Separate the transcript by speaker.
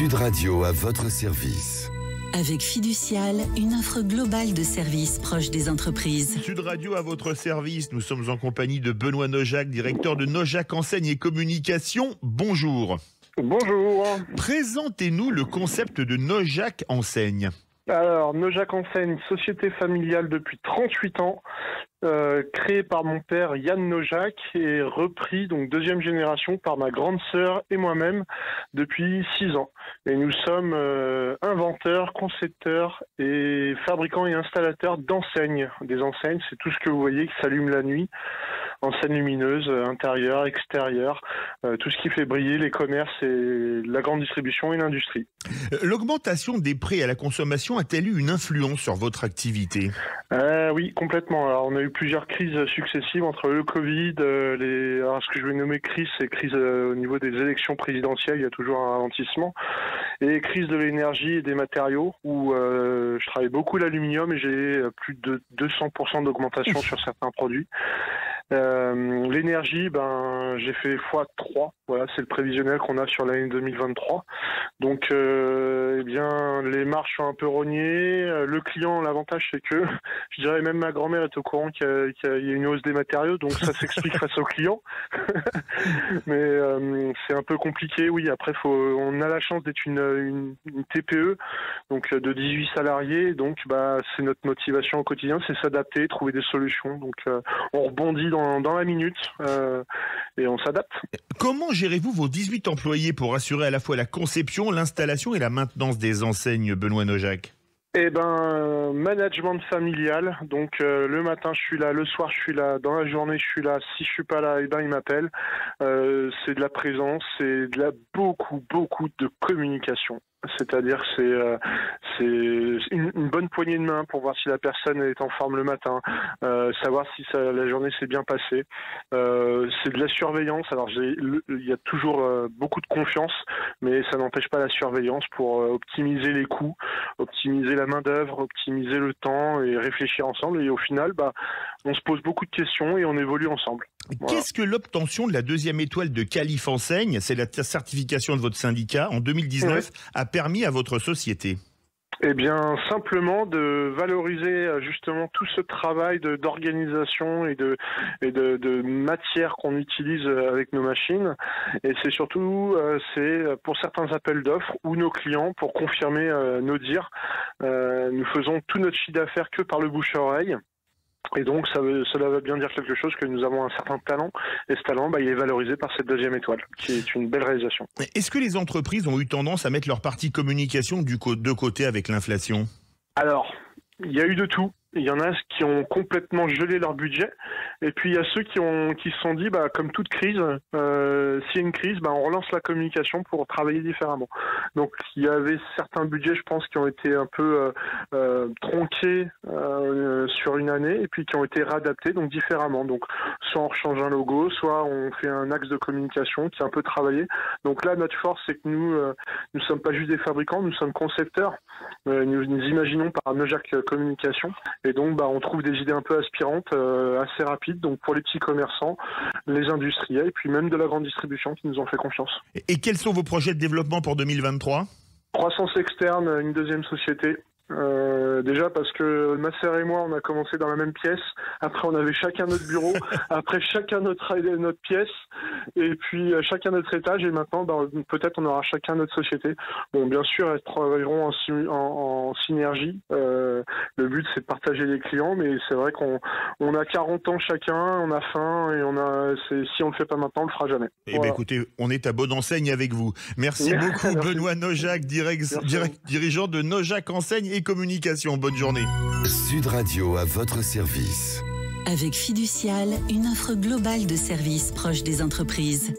Speaker 1: Sud Radio à votre service.
Speaker 2: Avec Fiducial, une offre globale de services proches des entreprises.
Speaker 3: Sud Radio à votre service. Nous sommes en compagnie de Benoît Nojac, directeur de Nojac Enseigne et Communication. Bonjour.
Speaker 4: Bonjour.
Speaker 3: Présentez-nous le concept de Nojac Enseigne.
Speaker 4: Alors, Nojac Enseigne, société familiale depuis 38 ans, créée par mon père Yann Nojac et repris, donc deuxième génération, par ma grande sœur et moi-même depuis 6 ans. Et nous sommes inventeurs, concepteurs et fabricants et installateurs d'enseignes. Des enseignes, c'est tout ce que vous voyez qui s'allume la nuit, enseignes lumineuses, intérieures, extérieures, tout ce qui fait briller les commerces et la grande distribution et l'industrie.
Speaker 3: L'augmentation des prix à la consommation a-t-elle eu une influence sur votre activité ?
Speaker 4: Oui, complètement. Alors, on a eu plusieurs crises successives entre le Covid, alors ce que je vais nommer crise, c'est crise au niveau des élections présidentielles, il y a toujours un ralentissement, et crise de l'énergie et des matériaux, où je travaille beaucoup l'aluminium et j'ai plus de 200% d'augmentation sur certains produits. L'énergie, j'ai fait x3, voilà, c'est le prévisionnel qu'on a sur l'année 2023. Donc, les marges sont un peu rognées. Le client, l'avantage, c'est que, je dirais même ma grand-mère est au courant qu'il y a une hausse des matériaux, donc ça s'explique face au client. Mais c'est un peu compliqué, oui. Après, on a la chance d'être une TPE, donc de 18 salariés. Donc, c'est notre motivation au quotidien, c'est s'adapter, trouver des solutions. Donc, on rebondit dans la minute et on s'adapte.
Speaker 3: Comment gérez-vous vos 18 employés pour assurer à la fois la conception, l'installation et la maintenance des enseignes, Benoît Nojac ?
Speaker 4: Management familial. Donc le matin je suis là, le soir je suis là, dans la journée je suis là. Si je suis pas là, il m'appelle. C'est de la présence, c'est de beaucoup de communication. C'est-à-dire que c'est une bonne poignée de main pour voir si la personne est en forme le matin, savoir si la journée s'est bien passée. C'est de la surveillance. Alors il y a toujours beaucoup de confiance, mais ça n'empêche pas la surveillance pour optimiser les coûts, optimiser la main-d'œuvre, optimiser le temps et réfléchir ensemble. Et au final, on se pose beaucoup de questions et on évolue ensemble. Voilà.
Speaker 3: Qu'est-ce que l'obtention de la 2e étoile de Qualif Enseigne, c'est la certification de votre syndicat, en 2019, a permis à votre société ?
Speaker 4: Simplement de valoriser justement tout ce travail d'organisation et de matière qu'on utilise avec nos machines. Et c'est surtout, pour certains appels d'offres ou nos clients, pour confirmer nos dires. Nous faisons tout notre chiffre d'affaires que par le bouche-à-oreille. Et donc, cela veut bien dire quelque chose, que nous avons un certain talent. Et ce talent, il est valorisé par cette 2e étoile, qui est une belle réalisation.
Speaker 3: Est-ce que les entreprises ont eu tendance à mettre leur partie communication de côté avec l'inflation ?
Speaker 4: Alors, il y a eu de tout. Il y en a qui ont complètement gelé leur budget, et puis il y a ceux qui se sont dit, comme toute crise, s'il y a une crise, on relance la communication pour travailler différemment. Donc il y avait certains budgets, je pense, qui ont été un peu tronqués sur une année, et puis qui ont été réadaptés donc différemment. Donc soit on rechange un logo, soit on fait un axe de communication qui est un peu travaillé. Donc là, notre force, c'est que nous sommes pas juste des fabricants, nous sommes concepteurs. Nous imaginons par Nojac Communication. Et donc, on trouve des idées un peu aspirantes, assez rapides, donc pour les petits commerçants, les industriels, et puis même de la grande distribution qui nous ont fait confiance.
Speaker 3: Et quels sont vos projets de développement pour 2023 ?
Speaker 4: Croissance externe, une 2e société. Déjà parce que ma sœur et moi on a commencé dans la même pièce, après on avait chacun notre bureau, après chacun notre pièce, et puis chacun notre étage, et maintenant peut-être on aura chacun notre société. Bon, bien sûr elles travailleront en synergie, le but c'est de partager les clients, mais c'est vrai qu'on a 40 ans chacun, on a faim, et si on le fait pas maintenant on le fera jamais. Voilà.
Speaker 3: Écoutez, on est à bonne enseigne avec vous. Merci beaucoup. Merci. Benoît Nojac, dirigeant de Nojac Enseigne et Communication. Bonne journée.
Speaker 1: Sud Radio à votre service.
Speaker 2: Avec Fiducial, une offre globale de services proches des entreprises.